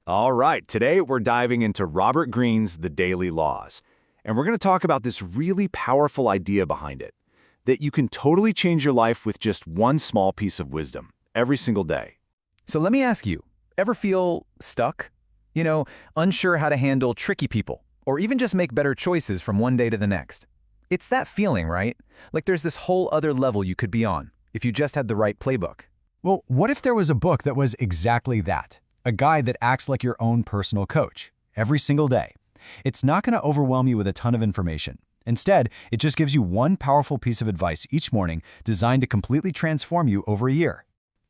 All right, today we're diving into Robert Greene's The Daily Laws. And we're going to talk about this really powerful idea behind it, that you can totally change your life with just one small piece of wisdom every single day. So let me ask you, ever feel stuck? Unsure how to handle tricky people, or even just make better choices from one day to the next. It's that feeling, right? Like there's this whole other level you could be on, if you just had the right playbook. Well, what if there was a book that was exactly that? A guide that acts like your own personal coach, every single day. It's not going to overwhelm you with a ton of information. Instead, it just gives you one powerful piece of advice each morning designed to completely transform you over a year.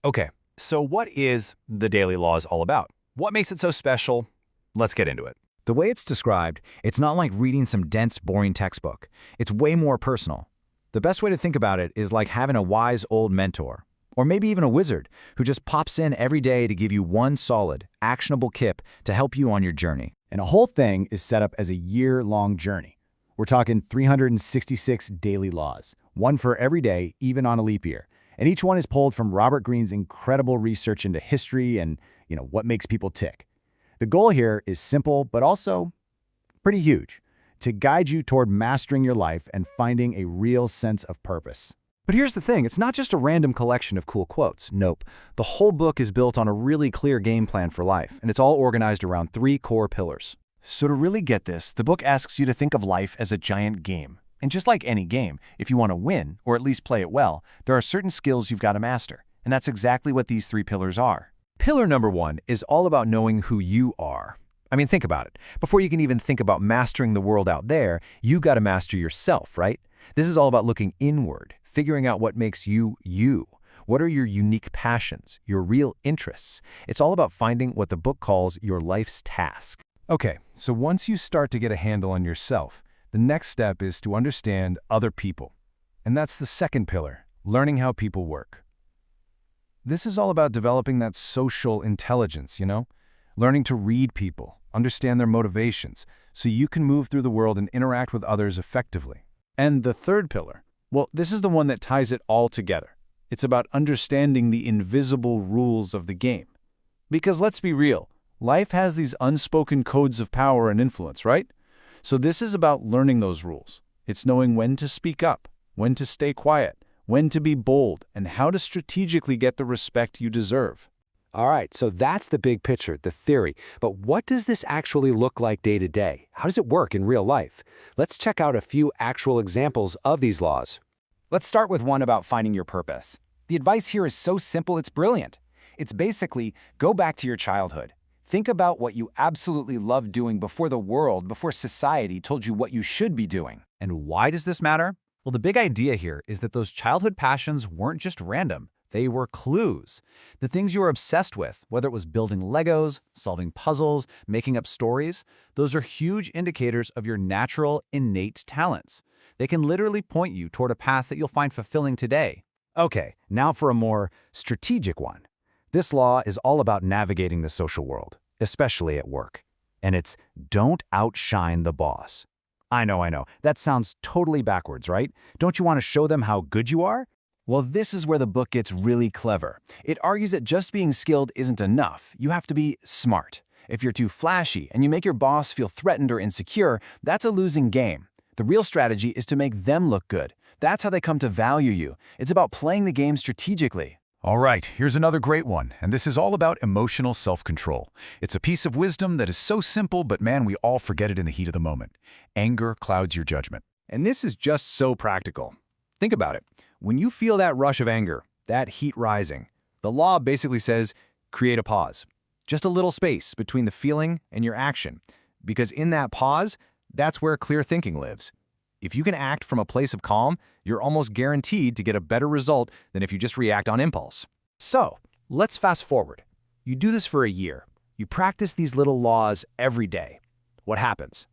Okay, so what is The Daily Laws all about? What makes it so special? Let's get into it. The way it's described, it's not like reading some dense, boring textbook. It's way more personal. The best way to think about it is like having a wise old mentor, or maybe even a wizard who just pops in every day to give you one solid, actionable tip to help you on your journey. And the whole thing is set up as a year-long journey. We're talking 366 daily laws, one for every day, even on a leap year. And each one is pulled from Robert Greene's incredible research into history and, what makes people tick. The goal here is simple, but also pretty huge, to guide you toward mastering your life and finding a real sense of purpose. But here's the thing, it's not just a random collection of cool quotes. Nope. The whole book is built on a really clear game plan for life, and it's all organized around 3 core pillars. So to really get this, the book asks you to think of life as a giant game. And just like any game, if you want to win, or at least play it well, there are certain skills you've got to master. And that's exactly what these 3 pillars are. Pillar number 1 is all about knowing who you are. I mean, think about it. Before you can even think about mastering the world out there, you got to master yourself, right? This is all about looking inward, figuring out what makes you, you. What are your unique passions, your real interests? It's all about finding what the book calls your life's task. Okay, so once you start to get a handle on yourself, the next step is to understand other people. And that's the second pillar, learning how people work. This is all about developing that social intelligence, learning to read people, understand their motivations, so you can move through the world and interact with others effectively. And the third pillar, well, this is the one that ties it all together. It's about understanding the invisible rules of the game. Because let's be real, life has these unspoken codes of power and influence, right? So this is about learning those rules. It's knowing when to speak up, when to stay quiet, when to be bold, and how to strategically get the respect you deserve. All right, so that's the big picture, the theory. But what does this actually look like day to day? How does it work in real life? Let's check out a few actual examples of these laws. Let's start with one about finding your purpose. The advice here is so simple, it's brilliant. It's basically, go back to your childhood. Think about what you absolutely loved doing before the world, before society told you what you should be doing. And why does this matter? Well, the big idea here is that those childhood passions weren't just random. They were clues. The things you were obsessed with, whether it was building Legos, solving puzzles, making up stories, those are huge indicators of your natural, innate talents. They can literally point you toward a path that you'll find fulfilling today. Okay, now for a more strategic one. This law is all about navigating the social world, especially at work. And it's don't outshine the boss. I know. That sounds totally backwards, right? Don't you want to show them how good you are? Well, this is where the book gets really clever. It argues that just being skilled isn't enough. You have to be smart. If you're too flashy and you make your boss feel threatened or insecure, that's a losing game. The real strategy is to make them look good. That's how they come to value you. It's about playing the game strategically. All right, here's another great one, and this is all about emotional self-control. It's a piece of wisdom that is so simple, but man, we all forget it in the heat of the moment. Anger clouds your judgment. And this is just so practical. Think about it. When you feel that rush of anger, that heat rising, the law basically says, create a pause. Just a little space between the feeling and your action. Because in that pause, that's where clear thinking lives. If you can act from a place of calm, you're almost guaranteed to get a better result than if you just react on impulse. So, let's fast forward. You do this for a year. You practice these little laws every day. What happens?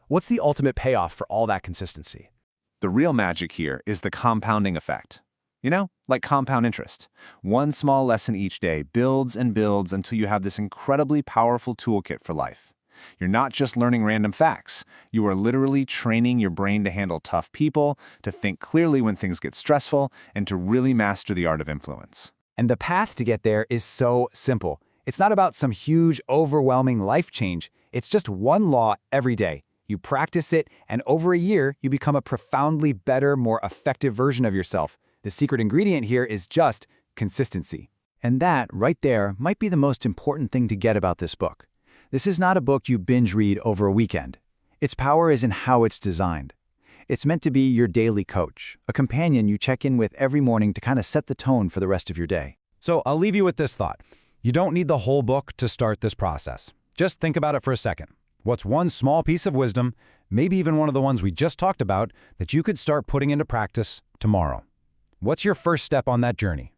What's the ultimate payoff for all that consistency? The real magic here is the compounding effect. Like compound interest. One small lesson each day builds and builds until you have this incredibly powerful toolkit for life. You're not just learning random facts. You are literally training your brain to handle tough people, to think clearly when things get stressful, and to really master the art of influence. And the path to get there is so simple. It's not about some huge, overwhelming life change. It's just one law every day. You practice it, and over a year, you become a profoundly better, more effective version of yourself. The secret ingredient here is just consistency. And that, right there, might be the most important thing to get about this book. This is not a book you binge read over a weekend. Its power is in how it's designed. It's meant to be your daily coach, a companion you check in with every morning to kind of set the tone for the rest of your day. So I'll leave you with this thought. You don't need the whole book to start this process. Just think about it for a second. What's one small piece of wisdom, maybe even one of the ones we just talked about, that you could start putting into practice tomorrow? What's your first step on that journey?